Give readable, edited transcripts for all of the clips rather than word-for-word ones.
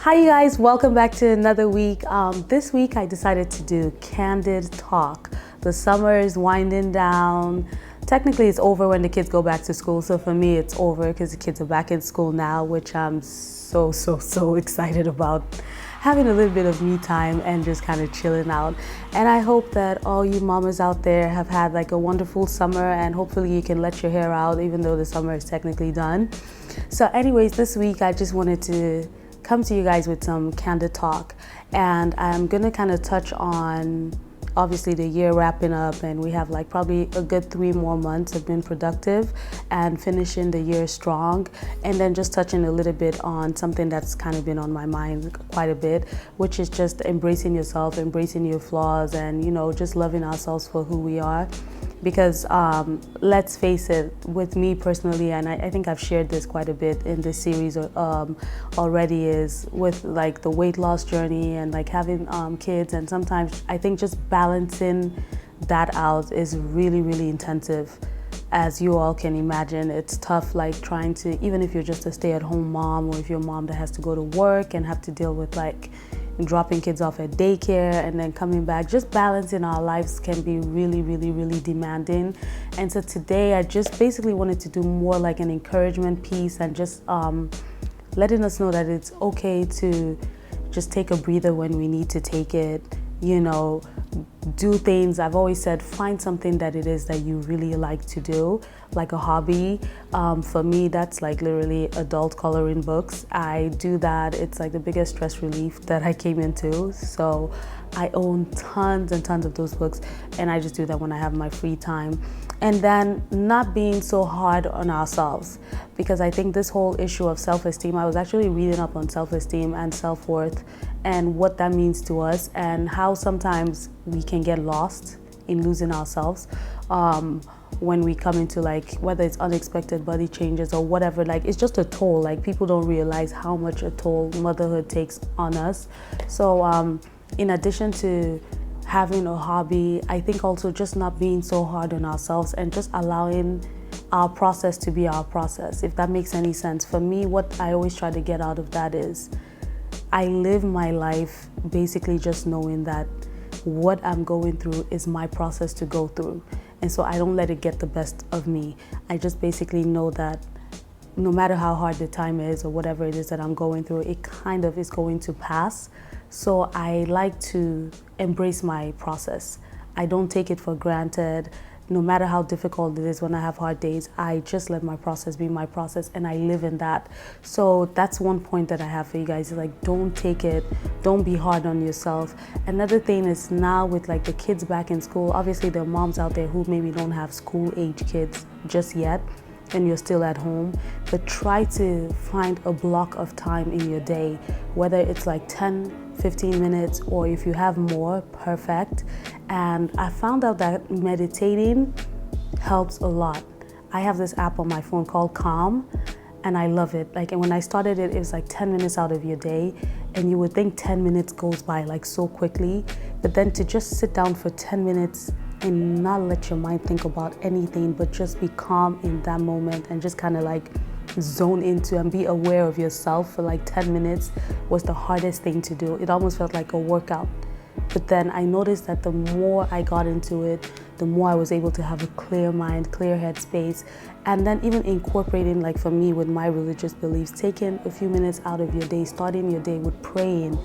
Hi you guys, welcome back to another week. This week I decided to do candid talk. The summer is winding down. Technically it's over when the kids go back to school, so for me it's over because the kids are back in school now, which I'm so excited about. Having a little bit of me time and just kind of chilling out. And I hope that all you mamas out there have had like a wonderful summer, and hopefully you can let your hair out even though the summer is technically done. So anyways, this week I just wanted to come to you guys with some candid talk, and I'm gonna kind of touch on obviously the year wrapping up, and we have like probably a good 3 more months of being productive and finishing the year strong, and then just touching a little bit on something that's kind of been on my mind quite a bit, which is just embracing yourself, embracing your flaws, and just loving ourselves for who we are. Because let's face it, with me personally, and I think I've shared this quite a bit in this series already, is with like the weight loss journey and like having kids, and sometimes I think just balancing that out is really intensive. As you all can imagine, it's tough, like trying to, even if you're just a stay-at-home mom, or if you're a mom that has to go to work and have to deal with like dropping kids off at daycare and then coming back, just balancing our lives can be really demanding. And so today I just basically wanted to do more like an encouragement piece, and just letting us know that it's okay to just take a breather when we need to take it. Do things. I've always said, find something that it is that you really like to do, like a hobby. For me, that's like literally adult coloring books. I do that. It's like the biggest stress relief that I came into. So I own tons and tons of those books, and I just do that when I have my free time. And then not being so hard on ourselves, because I think this whole issue of self-esteem, I was actually reading up on self-esteem and self-worth and what that means to us, and how sometimes we can get lost in losing ourselves when we come into like, whether it's unexpected body changes or whatever. Like, it's just a toll. Like, people don't realize how much a toll motherhood takes on us. So in addition to having a hobby, I think also just not being so hard on ourselves and just allowing our process to be our process, if that makes any sense. For me, what I always try to get out of that is I live my life basically just knowing that what I'm going through is my process to go through. And so I don't let it get the best of me. I just basically know that no matter how hard the time is or whatever it is that I'm going through, it kind of is going to pass. So I like to embrace my process. I don't take it for granted. No matter how difficult it is when I have hard days, I just let my process be my process, and I live in that. So that's one point that I have for you guys, is like, don't be hard on yourself. Another thing is, now with like the kids back in school, obviously there are moms out there who maybe don't have school age kids just yet, and you're still at home, but try to find a block of time in your day, whether it's like 10-15 minutes, or if you have more, perfect. And I found out that meditating helps a lot. I have this app on my phone called Calm, and I love it. Like, and when I started it, it was like 10 minutes out of your day, and you would think 10 minutes goes by like so quickly, but then to just sit down for 10 minutes and not let your mind think about anything, but just be calm in that moment and just kind of like zone into and be aware of yourself for like 10 minutes was the hardest thing to do. It almost felt like a workout. But then I noticed that the more I got into it, the more I was able to have a clear mind, clear head space. And then even incorporating, like for me with my religious beliefs, taking a few minutes out of your day, starting your day with praying.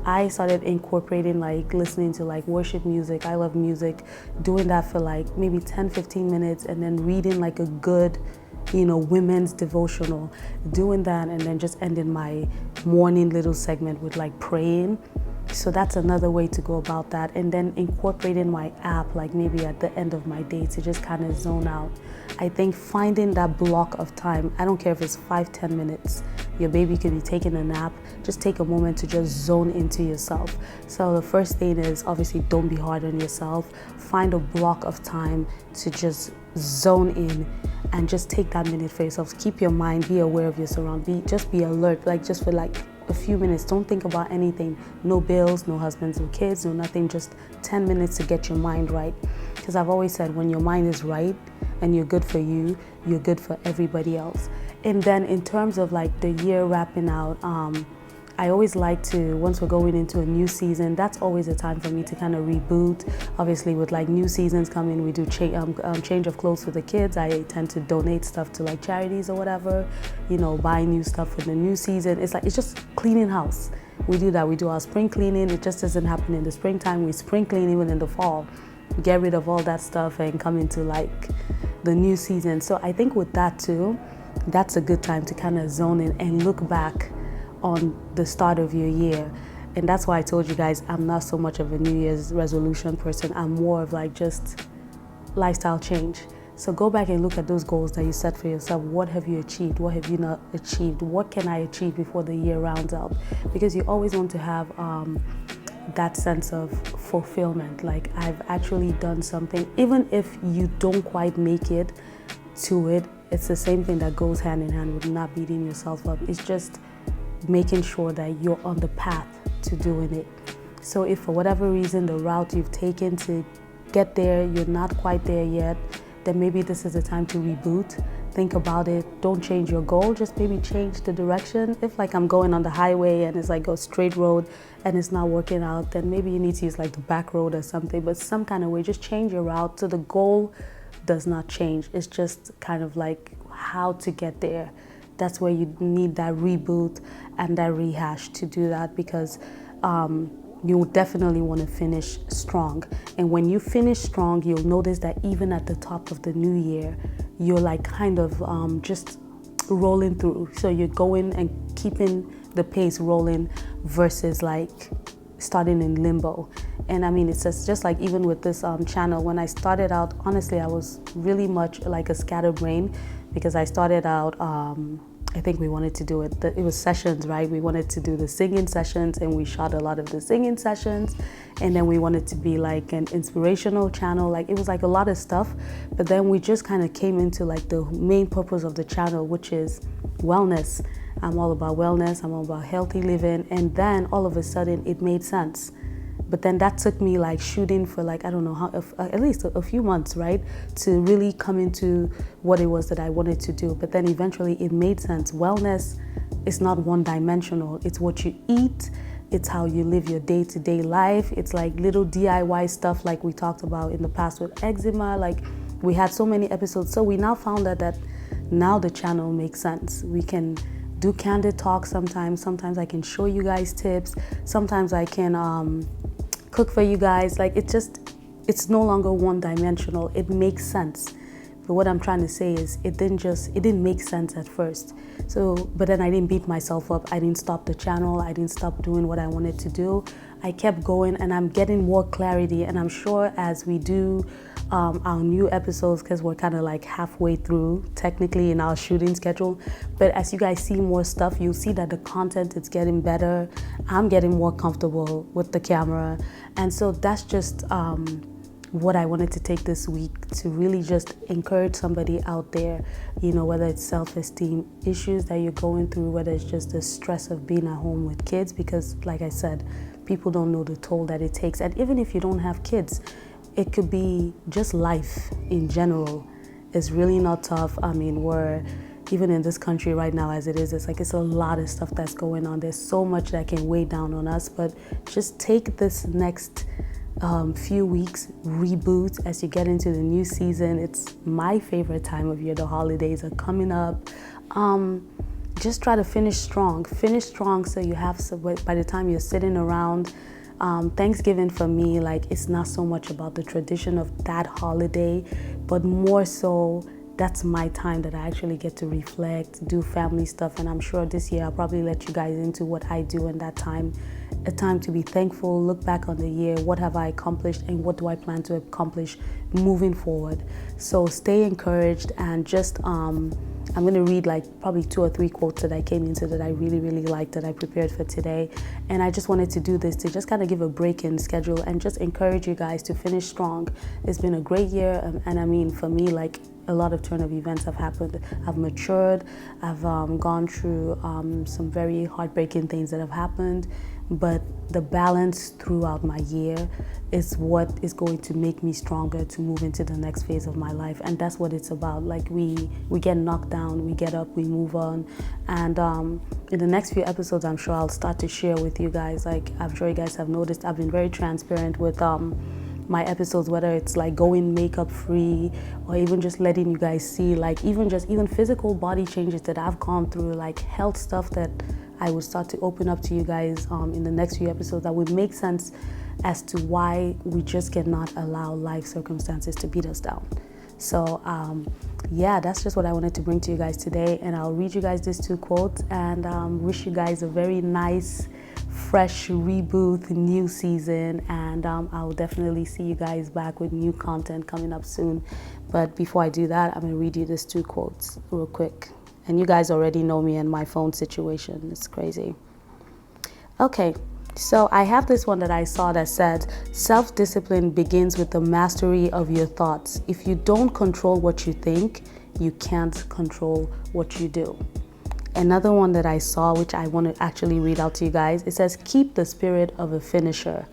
I started incorporating like listening to like worship music. I love music. Doing that for like maybe 10-15 minutes, and then reading like a good women's devotional, doing that, and then just ending my morning little segment with like praying. So that's another way to go about that. And then incorporating my app, like maybe at the end of my day, to just kind of zone out. I think finding that block of time, I don't care if it's 5-10 minutes, your baby could be taking a nap, just take a moment to just zone into yourself. So the first thing is, obviously, don't be hard on yourself. Find a block of time to just zone in and just take that minute for yourself. Keep your mind, be aware of your surroundings, just be alert, like just for like a few minutes. Don't think about anything. No bills, no husbands and kids, no nothing. Just 10 minutes to get your mind right. Because I've always said, when your mind is right and you're good for you, you're good for everybody else. And then in terms of like the year wrapping out, I always like to, once we're going into a new season, that's always a time for me to kind of reboot. Obviously, with like new seasons coming, we do change of clothes for the kids. I tend to donate stuff to like charities or whatever, you know, buy new stuff for the new season. It's like, it's just cleaning house. We do that. We do our spring cleaning. It just doesn't happen in the springtime. We spring clean even in the fall. Get rid of all that stuff and come into like the new season. So I think with that too, that's a good time to kind of zone in and look back on the start of your year. And that's why I told you guys I'm not so much of a New Year's resolution person. I'm more of like just lifestyle change. So go back and look at those goals that you set for yourself. What have you achieved? What have you not achieved? What can I achieve before the year rounds up? Because you always want to have that sense of fulfillment. Like, I've actually done something. Even if you don't quite make it to it, it's the same thing that goes hand in hand with not beating yourself up. It's just making sure that you're on the path to doing it. So if for whatever reason the route you've taken to get there, you're not quite there yet, then maybe this is the time to reboot. Think about it. Don't change your goal, just maybe change the direction. If like I'm going on the highway and it's like a straight road and it's not working out, then maybe you need to use like the back road or something, but some kind of way, just change your route so the goal does not change. It's just kind of like how to get there. That's where you need that reboot and that rehash to do that, because you definitely want to finish strong. And when you finish strong, you'll notice that even at the top of the new year, you're like kind of just rolling through. So you're going and keeping the pace rolling versus like starting in limbo. And I mean, it's just like even with this channel, when I started out, honestly, I was really much like a scatterbrain, because I started out, I think we wanted to do it was sessions, right? We wanted to do the singing sessions, and we shot a lot of the singing sessions. And then we wanted to be like an inspirational channel. Like, it was like a lot of stuff. But then we just kind of came into like the main purpose of the channel, which is wellness. I'm all about wellness. I'm all about healthy living. And then all of a sudden it made sense. But then that took me like shooting for like, I don't know how, at least a few months, right? To really come into what it was that I wanted to do. But then eventually it made sense. Wellness is not one dimensional. It's what you eat. It's how you live your day-to-day life. It's like little DIY stuff like we talked about in the past with eczema. Like, we had so many episodes. So we now found that now the channel makes sense. We can do candid talk sometimes. Sometimes I can show you guys tips. Sometimes I can cook for you guys. Like, it's no longer one dimensional. It makes sense. But what I'm trying to say is it didn't make sense at first. So, but then I didn't beat myself up. I didn't stop the channel. I didn't stop doing what I wanted to do. I kept going, and I'm getting more clarity. And I'm sure as we do our new episodes, because we're kind of like halfway through technically in our shooting schedule, but as you guys see more stuff, you'll see that the content is getting better. I'm getting more comfortable with the camera. And so that's just what I wanted to take this week to really just encourage somebody out there, you know, whether it's self-esteem issues that you're going through, whether it's just the stress of being at home with kids, because like I said, people don't know the toll that it takes. And even if you don't have kids, it could be just life in general. It's really not tough. I mean, we're even in this country right now as it is, it's a lot of stuff that's going on. There's so much that can weigh down on us, but just take this next few weeks, reboot as you get into the new season. It's my favorite time of year. The holidays are coming up. Just try to finish strong so you have, so by the time you're sitting around, Thanksgiving for me, like, it's not so much about the tradition of that holiday, but more so that's my time that I actually get to reflect, do family stuff. And I'm sure this year I'll probably let you guys into what I do in that time. A time to be thankful, look back on the year, what have I accomplished and what do I plan to accomplish moving forward. So stay encouraged, and just I'm gonna read like probably 2 or 3 quotes that I came into that I really, really liked, that I prepared for today. And I just wanted to do this to just kind of give a break in schedule and just encourage you guys to finish strong. It's been a great year, and I mean, for me, like, a lot of turn of events have happened. I've matured. I've gone through some very heartbreaking things that have happened, but the balance throughout my year is what is going to make me stronger to move into the next phase of my life. And that's what it's about. Like we get knocked down, we get up, we move on. And in the next few episodes, I'm sure I'll start to share with you guys. Like, I'm sure you guys have noticed, I've been very transparent with my episodes, whether it's like going makeup free or even just letting you guys see, like even physical body changes that I've gone through, like health stuff that I will start to open up to you guys in the next few episodes that would make sense as to why we just cannot allow life circumstances to beat us down. So yeah, that's just what I wanted to bring to you guys today, and I'll read you guys these 2 quotes and wish you guys a very nice, fresh reboot, new season, and I'll definitely see you guys back with new content coming up soon. But before I do that, I'm gonna read you these 2 quotes real quick. And you guys already know me and my phone situation. It's crazy. Okay, so I have this one that I saw that said, self-discipline begins with the mastery of your thoughts. If you don't control what you think, you can't control what you do. Another one that I saw, which I want to actually read out to you guys, it says, keep the spirit of a finisher.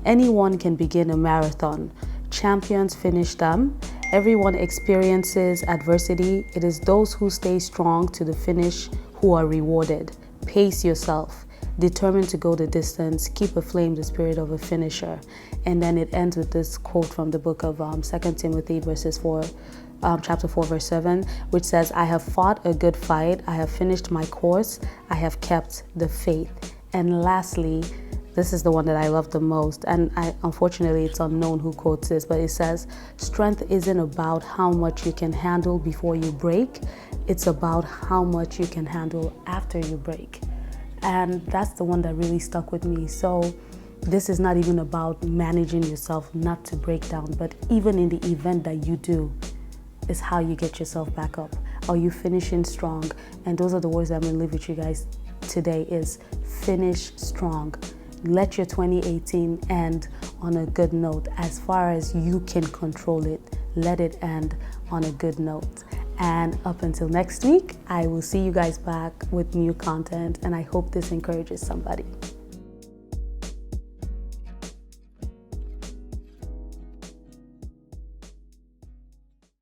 Anyone can begin a marathon. Champions finish them. Everyone experiences adversity. It is those who stay strong to the finish who are rewarded. Pace yourself. Determined to go the distance. Keep aflame the spirit of a finisher. And then it ends with this quote from the book of 2 Timothy chapter 4, verse 7, which says, I have fought a good fight. I have finished my course. I have kept the faith. And lastly, this is the one that I love the most, and unfortunately it's unknown who quotes this, but it says, strength isn't about how much you can handle before you break, it's about how much you can handle after you break. And that's the one that really stuck with me. So this is not even about managing yourself not to break down, but even in the event that you do, is how you get yourself back up. Are you finishing strong? And those are the words that I'm gonna leave with you guys today, is finish strong. Let your 2018 end on a good note. As far as you can control it, let it end on a good note. And up until next week, I will see you guys back with new content, and I hope this encourages somebody.